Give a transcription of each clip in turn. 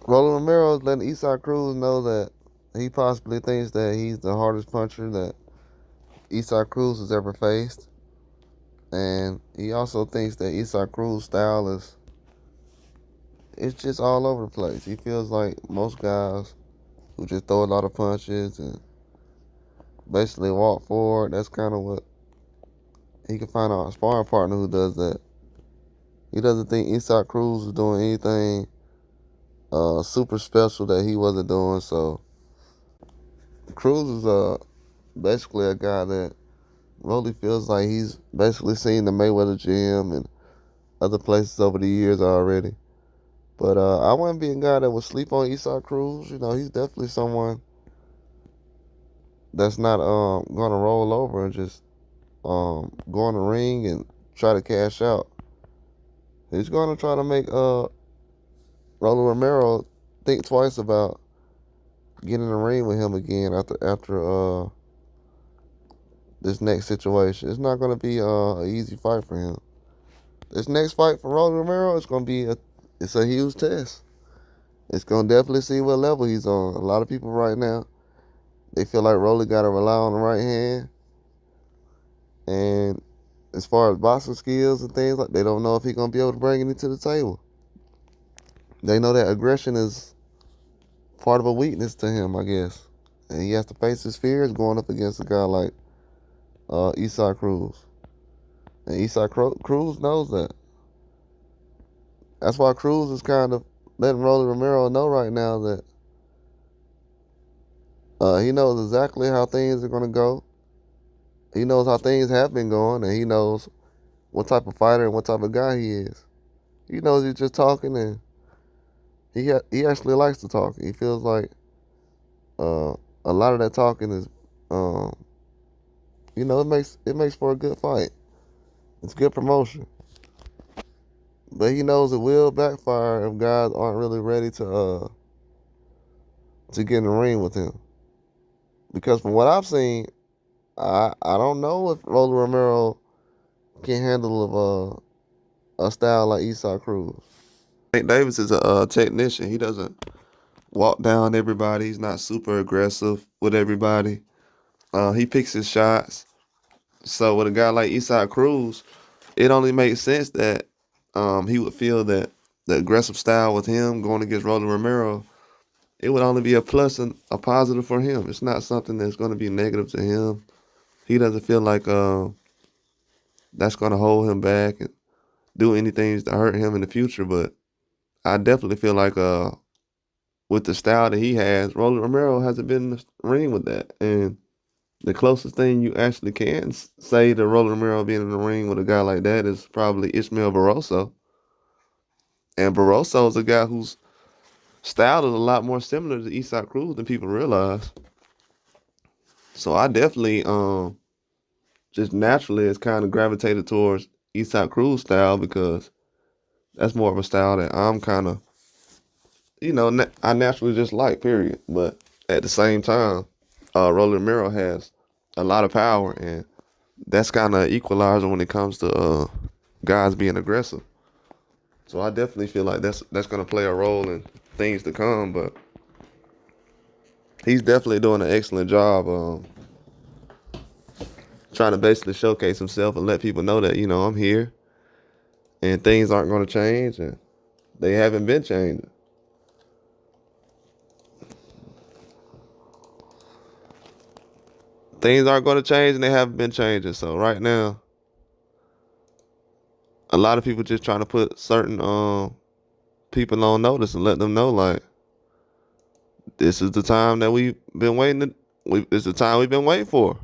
Roland Romero is letting Isaac Cruz know that he possibly thinks that he's the hardest puncher that Isaac Cruz has ever faced. And he also thinks that Isaac Cruz's style is it's just all over the place. He feels like most guys who just throw a lot of punches and basically walk forward. That's kind of what he can find a sparring partner who does that. He doesn't think Isaac Cruz is doing anything super special that he wasn't doing. So Cruz is basically a guy that Rolly feels like he's basically seen the Mayweather gym and other places over the years already. But I wouldn't be a guy that would sleep on Isaac Cruz. You know, he's definitely someone that's not going to roll over and just go in the ring and try to cash out. He's going to try to make Roland Romero think twice about getting in the ring with him again after this next situation. It's not going to be an easy fight for him. This next fight for Roland Romero is going to be it's a huge test. It's going to definitely see what level he's on. A lot of people right now, they feel like Rolly got to rely on the right hand. And as far as boxing skills and things, like they don't know if he's going to be able to bring it to the table. They know that aggression is part of a weakness to him, I guess. And he has to face his fears going up against a guy like Isaac Cruz. And Isaac Cruz knows that. That's why Cruz is kind of letting Rolly Romero know right now that he knows exactly how things are going to go. He knows how things have been going, and he knows what type of fighter and what type of guy he is. He knows he's just talking, and he actually likes to talk. He feels like a lot of that talking is, it makes for a good fight. It's good promotion. But he knows it will backfire if guys aren't really ready to get in the ring with him. Because from what I've seen, I don't know if Rolly Romero can handle a style like Isaac Cruz. Nate Davis is a technician. He doesn't walk down everybody. He's not super aggressive with everybody. He picks his shots. So with a guy like Isaac Cruz, it only makes sense that he would feel that the aggressive style with him going against Rolly Romero, it would only be a plus and a positive for him. It's not something that's going to be negative to him. He doesn't feel like that's going to hold him back and do anything to hurt him in the future. But I definitely feel like with the style that he has, Rolly Romero hasn't been in the ring with that. And the closest thing you actually can say to Rolly Romero being in the ring with a guy like that is probably Ismael Barroso. And Barroso is a guy whose style is a lot more similar to Isaac Cruz than people realize. So I definitely just naturally has kind of gravitated towards Isaac Cruz style because that's more of a style that I'm kind of, I naturally just like, period. But at the same time, Rolly Romero has a lot of power, and that's kind of equalizer when it comes to guys being aggressive. So I definitely feel like that's going to play a role in things to come, but he's definitely doing an excellent job trying to basically showcase himself and let people know that, I'm here and things aren't going to change, and they haven't been changing. Things aren't going to change, and they haven't been changing. So right now, a lot of people just trying to put certain people on notice and let them know, like, this is the time that we've been waiting. It's the time we've been waiting for.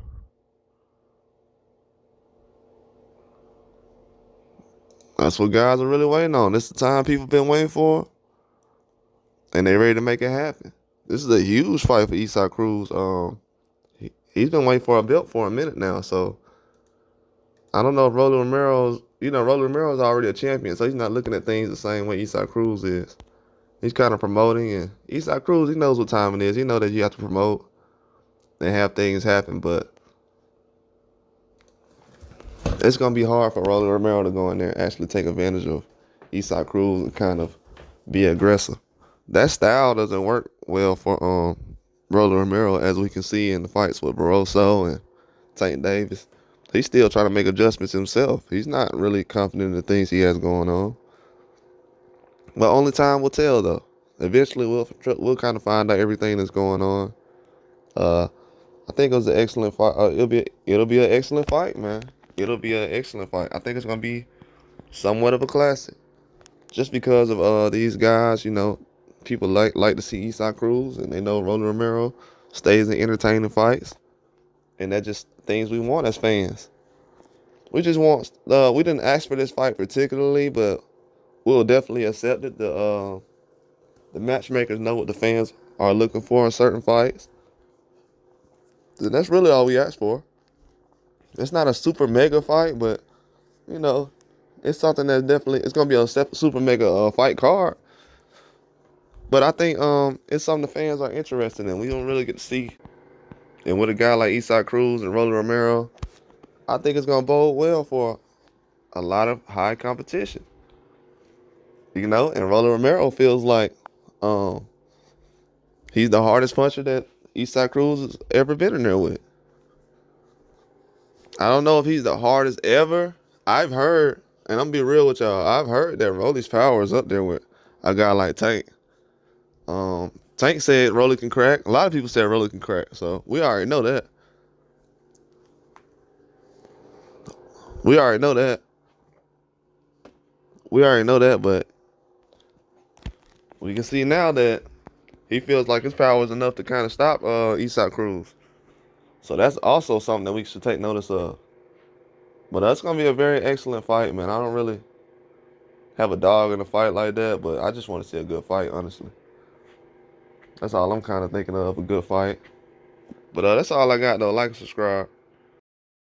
That's what guys are really waiting on. This is the time people been waiting for, and they ready to make it happen. This is a huge fight for Isaac Cruz. He's been waiting for a belt for a minute now, so I don't know if Rolly Romero's already a champion, so he's not looking at things the same way Isaac Cruz is. He's kind of promoting, and Isaac Cruz, he knows what time it is. He knows that you have to promote and have things happen, but it's going to be hard for Rolly Romero to go in there and actually take advantage of Isaac Cruz and kind of be aggressive. that style doesn't work well for Roller Romero, as we can see in the fights with Barroso and Tank Davis. He's still trying to make adjustments himself. He's not really confident in the things he has going on. But only time will tell, though. Eventually, we'll kind of find out everything that's going on. I think it was an excellent fight. It'll be an excellent fight, man. It'll be an excellent fight. I think it's gonna be somewhat of a classic, just because of these guys. People like to see Eastside Cruz, and they know Roland Romero stays in entertaining fights, and that's just things we want as fans. We just want. We didn't ask for this fight particularly, but we'll definitely accept it. The matchmakers know what the fans are looking for in certain fights. And that's really all we asked for. It's not a super mega fight, but it's something that's it's gonna be a super mega fight card. But I think it's something the fans are interested in. We don't really get to see. And with a guy like Eastside Cruz and Roland Romero, I think it's gonna bode well for a lot of high competition. And Roland Romero feels like he's the hardest puncher that Eastside Cruz has ever been in there with. I don't know if he's the hardest ever. I've heard, and I'm gonna be real with y'all, I've heard that Rolly's power is up there with a guy like Tank. Tank said Rolly can crack. A lot of people said Rolly can crack, so we already know that. We already know that. But we can see now that he feels like his power is enough to kind of stop Eastside Cruz. So that's also something that we should take notice of. But that's going to be a very excellent fight, man. I don't really have a dog in a fight like that, but I just want to see a good fight, honestly. That's all I'm kind of thinking of, a good fight. But that's all I got, though. Like and subscribe.